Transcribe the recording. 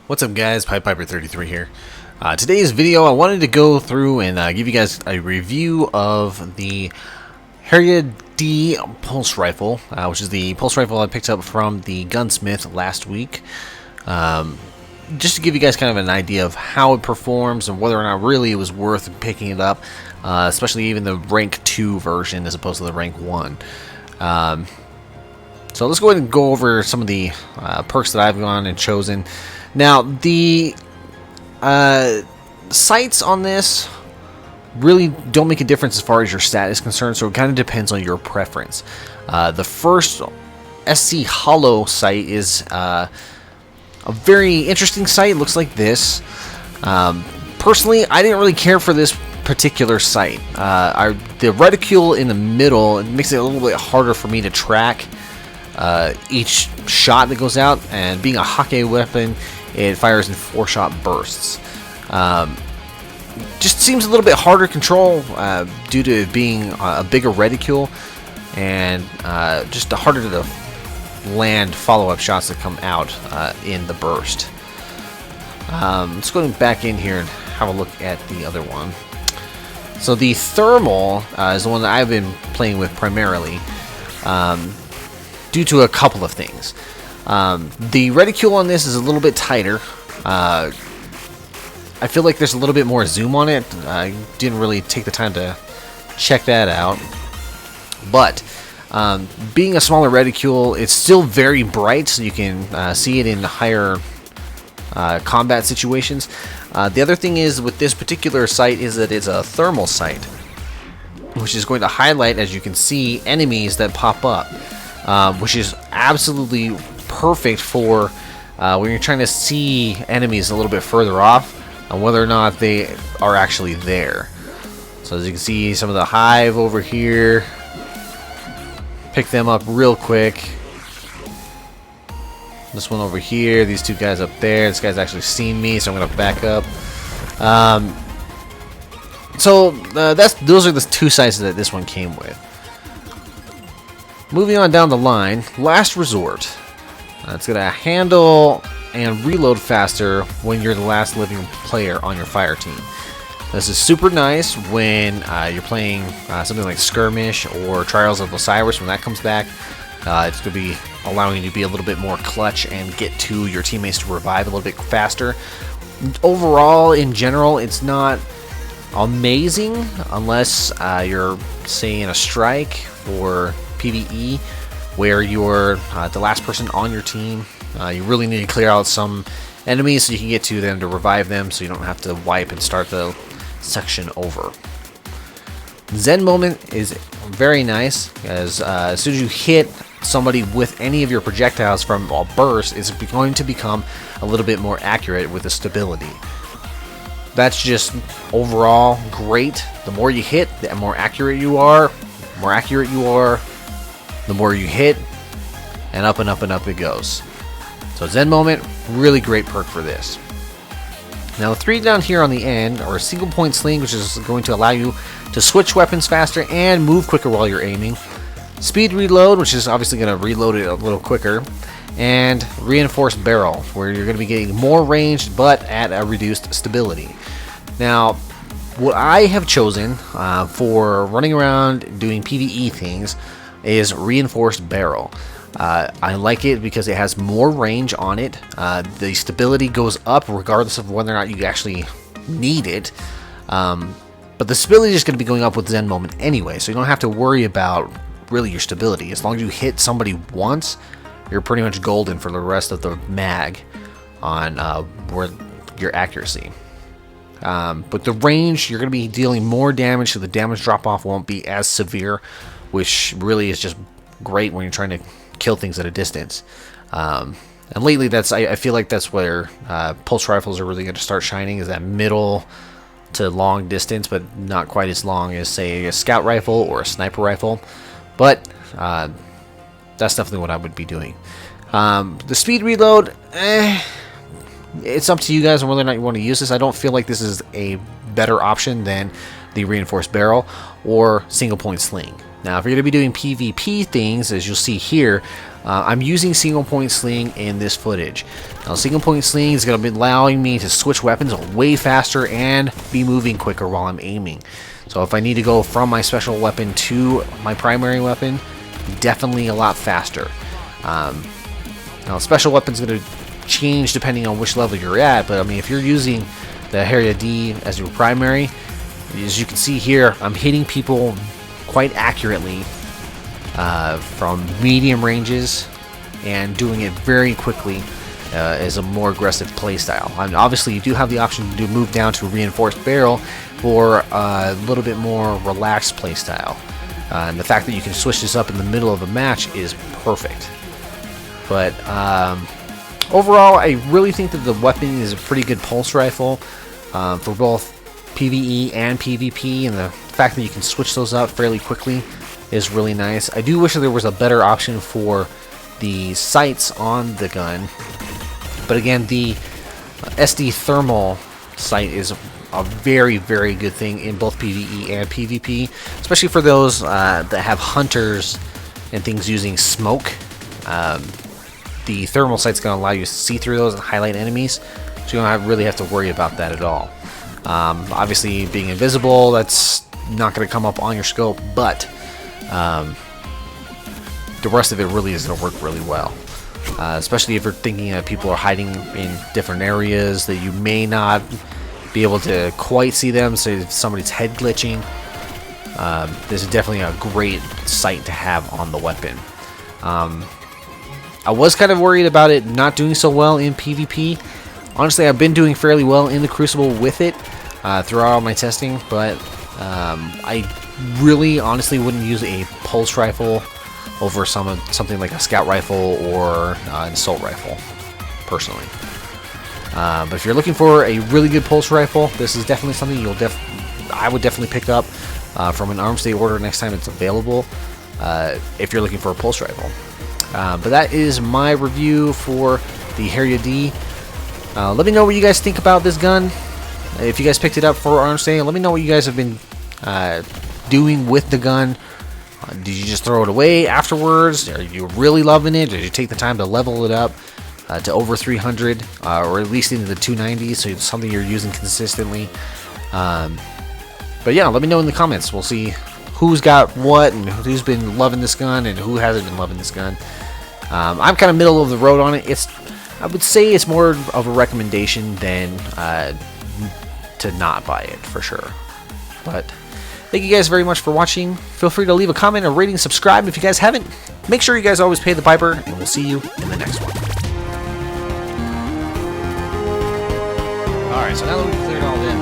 What's up guys, Piper33 here. Today's video I wanted to go through and give you guys a review of the Herja-D pulse rifle, which is the pulse rifle I picked up from the gunsmith last week. Just to give you guys kind of an idea of how it performs and whether or not really it was worth picking it up, especially even the rank 2 version as opposed to the rank 1. So let's go ahead and go over some of the perks that I've gone and chosen. Now, the sights on this really don't make a difference as far as your stat is concerned, so it kind of depends on your preference. The first SC Hollow sight is a very interesting sight. It looks like this. Personally, I didn't really care for this particular sight. The reticule in the middle, it makes it a little bit harder for me to track each shot that goes out, and being a Hakke weapon, it fires in 4-shot bursts. Just seems a little bit harder to control due to it being a bigger reticule, and just harder to land follow-up shots that come out in the burst. Let's go back in here and have a look at the other one. So the thermal is the one that I've been playing with primarily, due to a couple of things. The reticule on this is a little bit tighter. I feel like there's a little bit more zoom on it. I didn't really take the time to check that out. But being a smaller reticule, it's still very bright, so you can see it in higher combat situations. The other thing is with this particular sight is that it's a thermal sight, which is going to highlight, as you can see, enemies that pop up. Which is absolutely perfect for when you're trying to see enemies a little bit further off and whether or not they are actually there. So as you can see, some of the hive over here, pick them up real quick. This one over here, these two guys up there, this guy's actually seen me, so I'm gonna back up. Those are the two sides that this one came with. Moving on down the line, Last Resort. It's going to handle and reload faster when you're the last living player on your fire team. This is super nice when you're playing something like Skirmish or Trials of Osiris. When that comes back, it's going to be allowing you to be a little bit more clutch and get to your teammates to revive a little bit faster. Overall, in general, it's not amazing unless you're, say, in a strike or PvE where you're the last person on your team. You really need to clear out some enemies so you can get to them to revive them, so you don't have to wipe and start the section over. Zen Moment is very nice, as soon as you hit somebody with any of your projectiles from a burst, it's going to become a little bit more accurate with the stability. That's just overall great. The more you hit, the more accurate you are. The more accurate you are, the more you hit, and up and up and up it goes. So Zen Moment, really great perk for this. Now the 3 down here on the end are a single point sling, which is going to allow you to switch weapons faster and move quicker while you're aiming. Speed reload, which is obviously going to reload it a little quicker. And reinforced barrel, where you're going to be getting more range but at a reduced stability. Now, what I have chosen for running around doing PvE things is reinforced barrel. I like it because it has more range on it. The stability goes up regardless of whether or not you actually need it. But the stability is going to be going up with Zen Moment anyway, so you don't have to worry about really your stability. As long as you hit somebody once, you're pretty much golden for the rest of the mag on where your accuracy. But the range, you're going to be dealing more damage, so the damage drop-off won't be as severe, which really is just great when you're trying to kill things at a distance. And lately, I feel like that's where pulse rifles are really going to start shining, is that middle to long distance, but not quite as long as, say, a scout rifle or a sniper rifle. But that's definitely what I would be doing. The speed reload, it's up to you guys on whether or not you want to use this. I don't feel like this is a better option than the reinforced barrel or single point sling. Now, if you're going to be doing PvP things, as you'll see here, I'm using single point sling in this footage. Now, single point sling is going to be allowing me to switch weapons way faster and be moving quicker while I'm aiming. So if I need to go from my special weapon to my primary weapon, definitely a lot faster. Now, special weapon's going to change depending on which level you're at, but I mean, if you're using the Herja-D as your primary, as you can see here, I'm hitting people quite accurately from medium ranges and doing it very quickly as a more aggressive playstyle. And obviously, you do have the option to move down to a reinforced barrel for a little bit more relaxed playstyle. And the fact that you can switch this up in the middle of a match is perfect. But overall, I really think that the weapon is a pretty good pulse rifle for both PvE and PvP, and the fact that you can switch those up fairly quickly is really nice. I do wish that there was a better option for the sights on the gun, but again, the SD thermal sight is a very, very good thing in both PvE and PvP, especially for those that have hunters and things using smoke. The thermal sight's going to allow you to see through those and highlight enemies, so you don't really have to worry about that at all. Obviously, being invisible, that's not going to come up on your scope, but the rest of it really is going to work really well. Especially if you're thinking that people are hiding in different areas that you may not be able to quite see them, so if somebody's head glitching, this is definitely a great sight to have on the weapon. I was kind of worried about it not doing so well in PvP. Honestly, I've been doing fairly well in the Crucible with it throughout all my testing, but I really honestly wouldn't use a pulse rifle over something like a scout rifle or an assault rifle, personally. But if you're looking for a really good pulse rifle, this is definitely something I would definitely pick up from an arms day order next time it's available, if you're looking for a pulse rifle. But that is my review for the Herja-D. Let me know what you guys think about this gun. If you guys picked it up for arms day, let me know what you guys have been doing with the gun. Did you just throw it away afterwards? Are you really loving it? Did you take the time to level it up to over 300 or at least into the 290s, so it's something you're using consistently? But yeah, let me know in the comments. We'll see who's got what and who's been loving this gun and who hasn't been loving this gun. I'm kind of middle of the road on it. I would say it's more of a recommendation than to not buy it, for sure. But thank you guys very much for watching. Feel free to leave a comment, a rating, subscribe if you guys haven't. Make sure you guys always pay the piper, and we'll see you in the next one. Alright, so now that we've cleared all this,